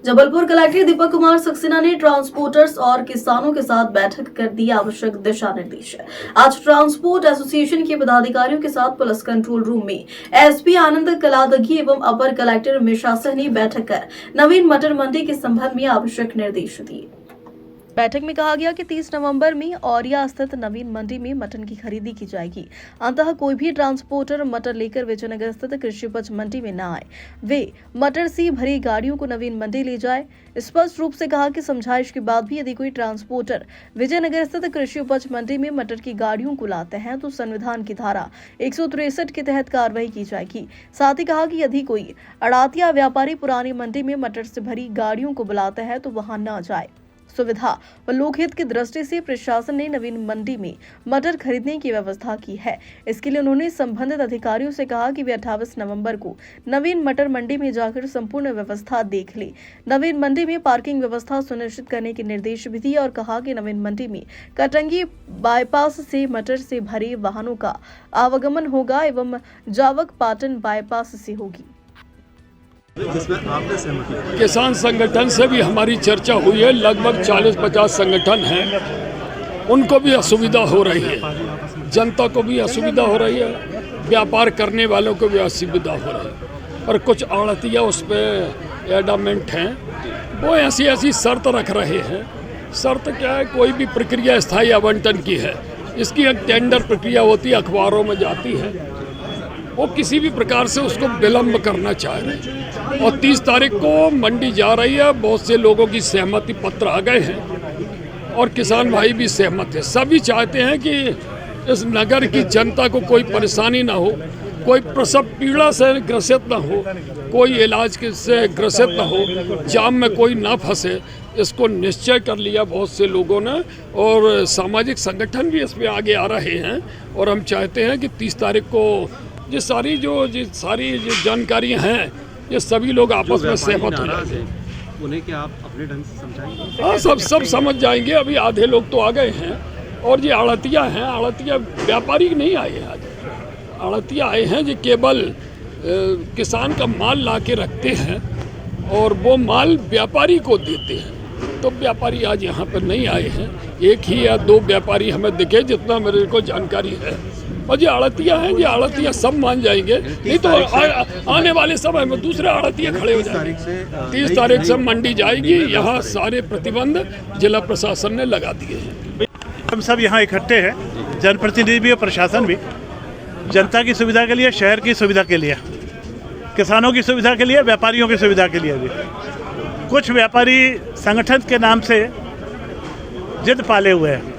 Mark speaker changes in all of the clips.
Speaker 1: Jabalpur collector Deepak Kumar Saxena ने transporters और किसानों के साथ बैठक कर दी आवश्यक दिशा निर्देश। आज ट्रांसपोर्ट एसोसिएशन के पदाधिकारियों के साथ पुलिस कंट्रोल रूम में एसपी आनंद कलादगी एवं अपर कलेक्टर मिश्रा सिंह ने बैठक कर नवीन मटर मंडी के संबंध में आवश्यक निर्देश दिए। बैठक में कहा गया कि 30 नवंबर में औरिया स्थित नवीन मंडी में मटन की खरीदी की जाएगी। अंततः कोई भी ट्रांसपोर्टर मटर लेकर विजयनगर स्थित कृषि उपज मंडी में न आए, वे मटर से भरी गाड़ियों को नवीन मंडी ले जाए। स्पष्ट रूप से कहा कि समझाइश के बाद भी यदि कोई ट्रांसपोर्टर विजयनगर स्थित कृषि उपज मंडी में मटर की गाड़ियों को लाते हैं तो संविधान की धारा 163 के तहत कार्रवाई की जाएगी। साथ ही कहा कि यदि कोई अड़ातिया व्यापारी पुरानी मंडी में मटर से भरी गाड़ियों को बुलाते हैं तो वहां न जाए। सुविधा व लोकहित की दृष्टि से प्रशासन ने नवीन मंडी में मटर खरीदने की व्यवस्था की है। इसके लिए उन्होंने संबंधित अधिकारियों से कहा कि वे 28 नवंबर को नवीन मटर मंडी में जाकर संपूर्ण व्यवस्था देख ले। नवीन मंडी में पार्किंग व्यवस्था सुनिश्चित करने के निर्देश भी दिए और कहा कि नवीन मंडी में कटंगी बाईपास से मटर से भरे वाहनों का आवागमन होगा एवं जावक पाटन बाईपास से होगी।
Speaker 2: किसान संगठन से भी हमारी चर्चा हुई है। लगभग 40-50 संगठन हैं, उनको भी असुविधा हो रही है, जनता को भी असुविधा हो रही है, व्यापार करने वालों को भी असुविधा हो रही है। और कुछ आड़तिया उस पर एडामेंट हैं, वो ऐसी शर्त रख रहे हैं। शर्त क्या है? कोई भी प्रक्रिया स्थायी आवंटन की है, इसकी एक टेंडर प्रक्रिया होती है, अखबारों में जाती है, वो किसी भी प्रकार से उसको विलम्ब करना चाह रहे हैं। और 30 तारीख को मंडी जा रही है, बहुत से लोगों की सहमति पत्र आ गए हैं और किसान भाई भी सहमत है। सभी चाहते हैं कि इस नगर की जनता को कोई परेशानी ना हो, कोई प्रसव पीड़ा से ग्रसित ना हो, कोई इलाज से ग्रसित ना हो, जाम में कोई ना फंसे। इसको निश्चय कर लिया बहुत से लोगों ने और सामाजिक संगठन भी इसमें आगे आ रहे हैं। और हम चाहते हैं कि 30 तारीख को ये सारी जानकारियाँ हैं, ये सभी लोग आपस में सहमत हो जाएंगे।
Speaker 3: उन्हें क्या आप अपने ढंग से समझाएंगे?
Speaker 2: हाँ, सब समझ जाएंगे। अभी आधे लोग तो आ गए हैं और ये आड़तिया हैं, आड़तिया व्यापारी नहीं आए हैं। आज आड़तिया आए हैं जो केवल किसान का माल ला के रखते हैं और वो माल व्यापारी को देते हैं। तो व्यापारी आज यहाँ पर नहीं आए हैं। एक ही या दो व्यापारी हमें दिखे, जितना मेरे को जानकारी है। और ये आड़तिया हैं, ये आड़तिया सब मान जाएंगे, नहीं तो आने वाले समय में दूसरे आड़तिया खड़े हो जाएंगे। 30 तारीख से मंडी जाएगी। यहाँ सारे प्रतिबंध जिला प्रशासन ने लगा दिए हैं।
Speaker 4: हम सब यहाँ इकट्ठे हैं, जनप्रतिनिधि भी और प्रशासन भी, जनता की सुविधा के लिए, शहर की सुविधा के लिए, किसानों की सुविधा के लिए, व्यापारियों की सुविधा के लिए भी। कुछ व्यापारी संगठन के नाम से जिद पाले हुए हैं।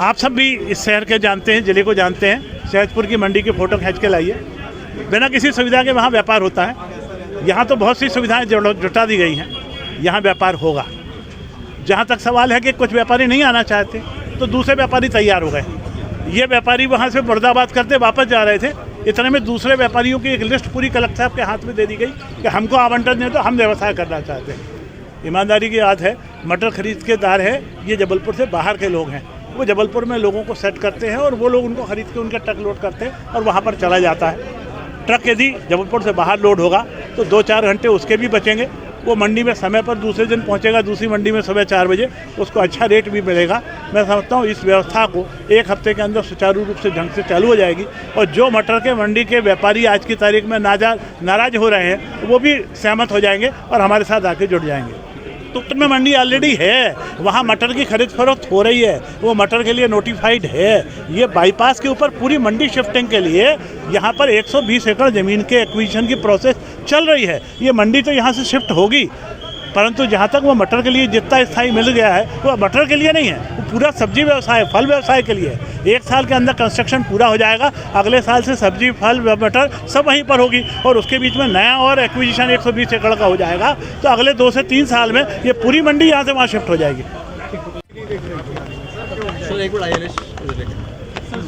Speaker 4: आप सब भी इस शहर के जानते हैं, जिले को जानते हैं। सहजपुर की मंडी की फ़ोटो खींच के लाइए, बिना किसी सुविधा के वहाँ व्यापार होता है। यहाँ तो बहुत सी सुविधाएं जुटा दी गई हैं, यहाँ व्यापार होगा। जहाँ तक सवाल है कि कुछ व्यापारी नहीं आना चाहते, तो दूसरे व्यापारी तैयार हो गए। ये व्यापारी वहाँ से मुर्दाबाद करते वापस जा रहे थे, इतने में दूसरे व्यापारियों की एक लिस्ट पूरी कलेक्टर साहब के हाथ में दे दी गई कि हमको आवंटन दें, तो हम व्यवसाय करना चाहते हैं। ईमानदारी की बात है, मटर खरीद के दार है ये जबलपुर से बाहर के लोग हैं। वो जबलपुर में लोगों को सेट करते हैं और वो लोग उनको खरीद के उनका ट्रक लोड करते हैं और वहाँ पर चला जाता है। ट्रक यदि जबलपुर से बाहर लोड होगा तो 2-4 घंटे उसके भी बचेंगे। वो मंडी में समय पर दूसरे दिन पहुँचेगा, दूसरी मंडी में सुबह 4 बजे, उसको अच्छा रेट भी मिलेगा। मैं समझता हूँ इस व्यवस्था को 1 हफ्ते के अंदर सुचारू रूप से ढंग से चालू हो जाएगी। और जो मटर के मंडी के व्यापारी आज की तारीख में नाराज हो रहे हैं, वो भी सहमत हो जाएंगे और हमारे साथ आके जुड़ जाएंगे। तो में मंडी ऑलरेडी है, वहाँ मटर की खरीद फरोख्त हो रही है, वो मटर के लिए नोटिफाइड है। ये बाईपास के ऊपर पूरी मंडी शिफ्टिंग के लिए यहाँ पर 120 एकड़ ज़मीन के एक्विजिशन की प्रोसेस चल रही है। ये मंडी तो यहाँ से शिफ्ट होगी, परंतु जहाँ तक वो मटर के लिए जितना स्थायी मिल गया है, वो मटर के लिए नहीं है, वो पूरा सब्जी व्यवसाय, फल व्यवसाय के लिए है। 1 साल के अंदर कंस्ट्रक्शन पूरा हो जाएगा, अगले साल से सब्जी, फल, मटर सब वहीं पर होगी और उसके बीच में नया और एक्विजिशन 120 एकड़ का हो जाएगा। तो अगले 2 से 3 साल में ये पूरी मंडी यहाँ से वहाँ शिफ्ट हो जाएगी।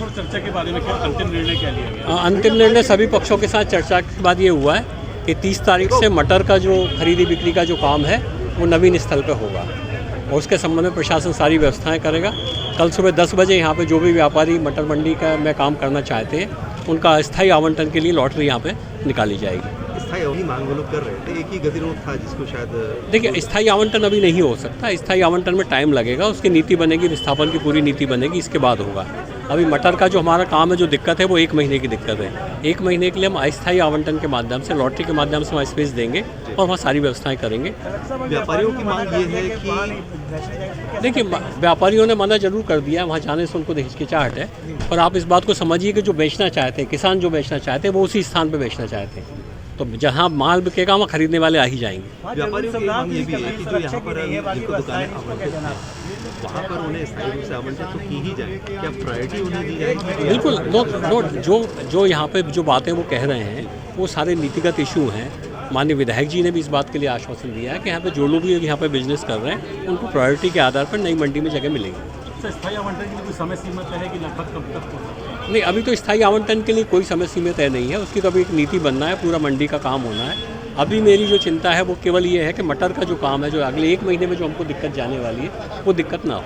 Speaker 3: चर्चा के बारे में क्या अंतिम निर्णय क्या लिया गया?
Speaker 5: अंतिम निर्णय सभी पक्षों के साथ चर्चा के बाद ये हुआ है कि 30 तारीख से मटर का जो खरीदी बिक्री का जो काम है वो नवीन स्थल पे होगा और उसके संबंध में प्रशासन सारी व्यवस्थाएं करेगा। कल सुबह 10 बजे यहाँ पे जो भी व्यापारी मटर मंडी का में काम करना चाहते हैं, उनका अस्थायी आवंटन के लिए लॉटरी यहाँ पे निकाली जाएगी।
Speaker 6: स्थायी वही मांग वो लोग कर रहे थे, एक ही गतिरोध था जिसको शायद
Speaker 5: देखिए, स्थायी आवंटन अभी नहीं हो सकता। स्थायी आवंटन में टाइम लगेगा, उसकी नीति बनेगी, विस्थापन की पूरी नीति बनेगी, इसके बाद होगा। अभी मटर का जो हमारा काम है, जो दिक्कत है वो 1 महीने की दिक्कत है। 1 महीने के लिए हम अस्थायी आवंटन के माध्यम से, लॉटरी के माध्यम से वहाँ स्पेस देंगे और वहाँ सारी व्यवस्थाएं करेंगे।
Speaker 6: व्यापारियों की मांग ये है कि
Speaker 5: देखिए, व्यापारियों ने मना जरूर कर दिया है, वहाँ जाने से उनको हिचकिचाहट है। और आप इस बात को समझिए कि जो बेचना चाहते हैं, किसान जो बेचना चाहते हैं, वो उसी स्थान पर बेचना चाहते हैं। तो जहाँ माल बिकेगा वहाँ खरीदने वाले आ ही जाएंगे।
Speaker 6: व्यापारियों की मांग ये भी है कि जो यहाँ पर जिनको दुकानें आवंटित हैं, वहाँ पर उन्हें स्थायी रूप से आवंटित तो की ही जाए, क्या प्रायोरिटी उन्हें दी जाएगी?
Speaker 5: बिल्कुल, जो यहाँ पे जो बातें वो कह रहे हैं वो सारे नीतिगत इशू हैं। माननीय विधायक जी ने भी इस बात के लिए आश्वासन दिया है कि यहाँ पे जो लोग भी यहाँ पे बिजनेस कर रहे हैं उनको प्रायोरिटी के आधार पर नई मंडी में जगह मिलेगी।
Speaker 3: स्थायी आवंटन के लिए कोई समय सीमा तय है कि लगभग कब तक हो?
Speaker 5: नहीं, अभी तो स्थायी आवंटन के लिए कोई समय सीमा तय नहीं है, उसकी तो अभी एक नीति बनना है, पूरा मंडी का काम होना है। अभी मेरी जो चिंता है वो केवल ये है कि मटर का जो काम है, जो अगले 1 महीने में जो हमको दिक्कत जाने वाली है, वो दिक्कत ना हो।